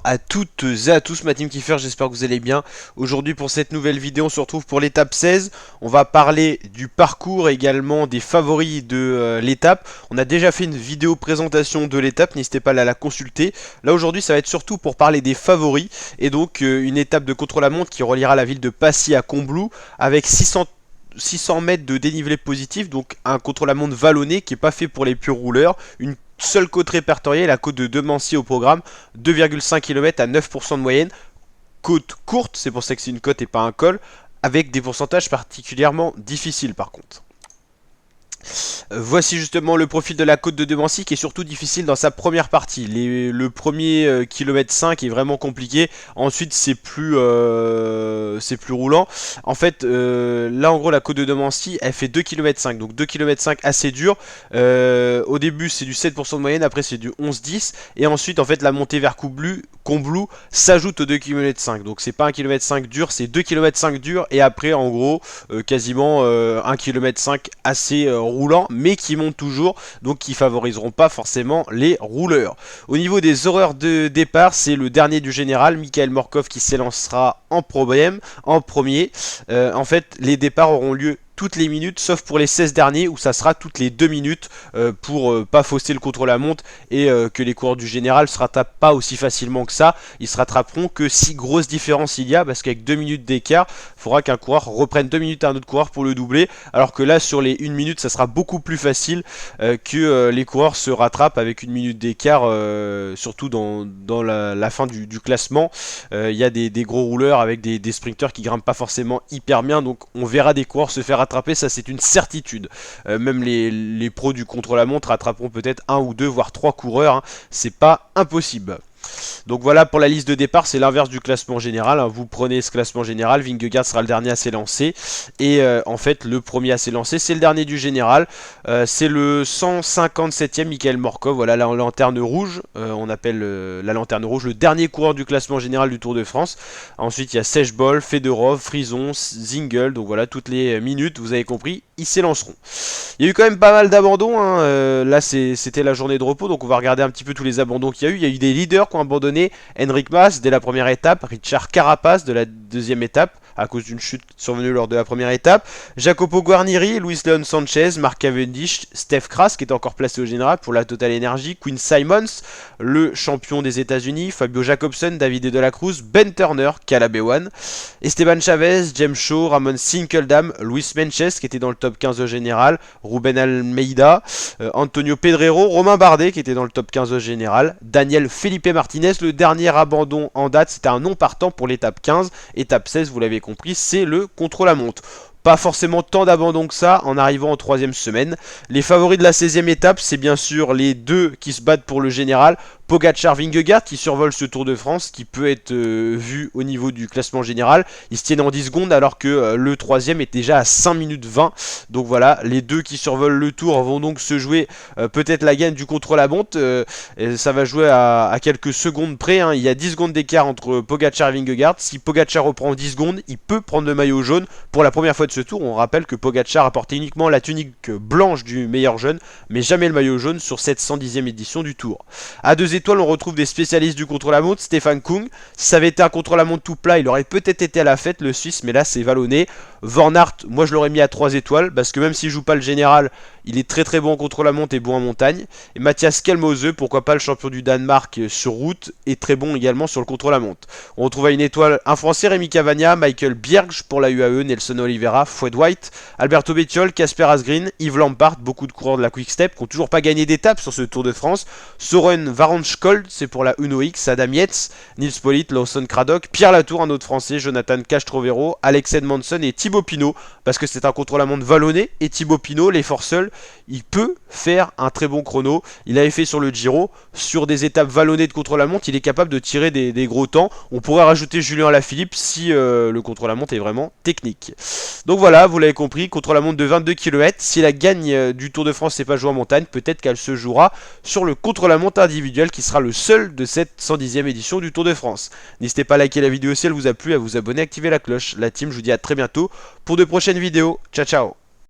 À toutes et à tous, ma team Kiffer, j'espère que vous allez bien. Aujourd'hui pour cette nouvelle vidéo, on se retrouve pour l'étape 16. On va parler du parcours, également des favoris de l'étape. On a déjà fait une vidéo présentation de l'étape, n'hésitez pas à la consulter. Là aujourd'hui ça va être surtout pour parler des favoris. Et donc une étape de contre-la-montre qui reliera la ville de Passy à Combloux avec 600 mètres de dénivelé positif, donc un contre-la-montre vallonné qui n'est pas fait pour les purs rouleurs. Une seule côte répertoriée, la côte de Demancy au programme, 2,5 km à 9% de moyenne. Côte courte, c'est pour ça que c'est une côte et pas un col, avec des pourcentages particulièrement difficiles par contre. Voici justement le profil de la côte de Demancy qui est surtout difficile dans sa première partie. Le premier kilomètre 5 est vraiment compliqué. Ensuite c'est plus roulant. En fait là en gros la côte de Demancy elle fait 2,5 km. Donc 2,5 km assez dur. Au début c'est du 7% de moyenne, après c'est du 11-10. Et ensuite en fait la montée vers Combloux s'ajoute au 2,5 km. Donc c'est pas 1,5 km dur, c'est 2,5 km dur. Et après en gros quasiment 1,5 km assez roulant, mais qui montent toujours, donc qui favoriseront pas forcément les rouleurs. Au niveau des horaires de départ, c'est le dernier du général, Mikhail Morkov, qui s'élancera en premier. En fait, les départs auront lieu toutes les minutes, sauf pour les 16 derniers où ça sera toutes les 2 minutes pour pas fausser le contre-la-montre et que les coureurs du général se rattrapent pas aussi facilement que ça. Ils se rattraperont que si grosse différence il y a, parce qu'avec 2 minutes d'écart, il faudra qu'un coureur reprenne 2 minutes à un autre coureur pour le doubler, alors que là sur les 1 minute ça sera beaucoup plus facile que les coureurs se rattrapent avec 1 minute d'écart, surtout dans la fin du classement. Il y a des gros rouleurs avec des sprinteurs qui grimpent pas forcément hyper bien, donc on verra des coureurs se faire rattraper, ça c'est une certitude. Même les pros du contre-la-montre rattraperont peut-être 1 ou 2 voire 3 coureurs, hein. C'est pas impossible. Donc voilà pour la liste de départ, c'est l'inverse du classement général, hein. Vous prenez ce classement général, Vingegaard sera le dernier à s'élancer. Et en fait le premier à s'élancer c'est le dernier du général. C'est le 157e Mikhail Morkov, voilà la lanterne rouge. On appelle la lanterne rouge le dernier coureur du classement général du Tour de France. Ensuite il y a Sejbol, Fedorov, Frison, Zingel. Donc voilà, toutes les minutes vous avez compris, ils s'élanceront. Il y a eu quand même pas mal d'abandons, hein. Là c'était la journée de repos, donc on va regarder un petit peu tous les abandons qu'il y a eu. Il y a eu des leaders qui ont abandonné, Enric Mas dès la première étape, Richard Carapaz de la deuxième étape à cause d'une chute survenue lors de la première étape, Jacopo Guarnieri, Luis Leon Sanchez, Mark Cavendish, Steph Kras qui est encore placé au général pour la Total Energy, Quinn Simons, le champion des États-Unis, Fabio Jacobsen, David de la Cruz, Ben Turner, Caleb Ewan, Esteban Chavez, James Shaw, Ramon Sinkeldam, Luis Menches qui était dans le top 15 au général, Ruben Almeida, Antonio Pedrero, Romain Bardet qui était dans le top 15 au général, Daniel Felipe Martinez. Le dernier abandon en date c'était un non partant pour l'étape 15. Étape 16 vous l'avez compris, c'est le contre-la-montre. Pas forcément tant d'abandon que ça en arrivant en troisième semaine. Les favoris de la 16e étape, c'est bien sûr les deux qui se battent pour le général. Pogacar-Vingegaard qui survole ce Tour de France, qui peut être vu au niveau du classement général. Ils se tiennent en 10 secondes alors que le troisième est déjà à 5 minutes 20. Donc voilà, les deux qui survolent le Tour vont donc se jouer peut-être la gagne du contre-la-montre. Ça va jouer à quelques secondes près, hein. Il y a 10 secondes d'écart entre Pogacar et Vingegaard. Si Pogacar reprend 10 secondes, il peut prendre le maillot jaune pour la première fois de ce Tour. On rappelle que Pogacar a porté uniquement la tunique blanche du meilleur jeune, mais jamais le maillot jaune sur cette 110e édition du Tour. À 2 étoiles, on retrouve des spécialistes du contre-la-montre. Stéphane Kung, si ça avait été un contre-la-montre tout plat, il aurait peut-être été à la fête, le Suisse, mais là c'est vallonné. Van Aert, moi je l'aurais mis à 3 étoiles, parce que même s'il joue pas le général, il est très très bon en contre-la-montre et bon en montagne. Et Mathias Kelmose, pourquoi pas, le champion du Danemark sur route, est très bon également sur le contre-la-montre. On retrouve à une étoile un Français, Rémi Cavagna, Michael Bjerg pour la UAE, Nelson Oliveira, Fred White, Alberto Bettiol, Casper Asgreen, Yves Lampard, beaucoup de coureurs de la Quick Step qui n'ont toujours pas gagné d'étape sur ce Tour de France. Soren Varanskold, c'est pour la Uno X, Adam Yates, Nils Politt, Lawson Craddock, Pierre Latour, un autre Français, Jonathan Castrovero, Alex Edmondson et Thibaut Pinot, parce que c'est un contre-la-montre vallonné, et Thibaut Pinot, l'effort seul, il peut faire un très bon chrono. Il avait fait sur le Giro, sur des étapes vallonnées de contre-la-montre, il est capable de tirer des gros temps. On pourrait rajouter Julien Alaphilippe si le contre-la-montre est vraiment technique. Donc voilà, vous l'avez compris, contre-la-montre de 22 km. Si la gagne du Tour de France n'est pas jouée en montagne, peut-être qu'elle se jouera sur le contre-la-montre individuel qui sera le seul de cette 110e édition du Tour de France. N'hésitez pas à liker la vidéo si elle vous a plu, à vous abonner, à activer la cloche. La team, je vous dis à très bientôt pour de prochaines vidéos. Ciao ciao.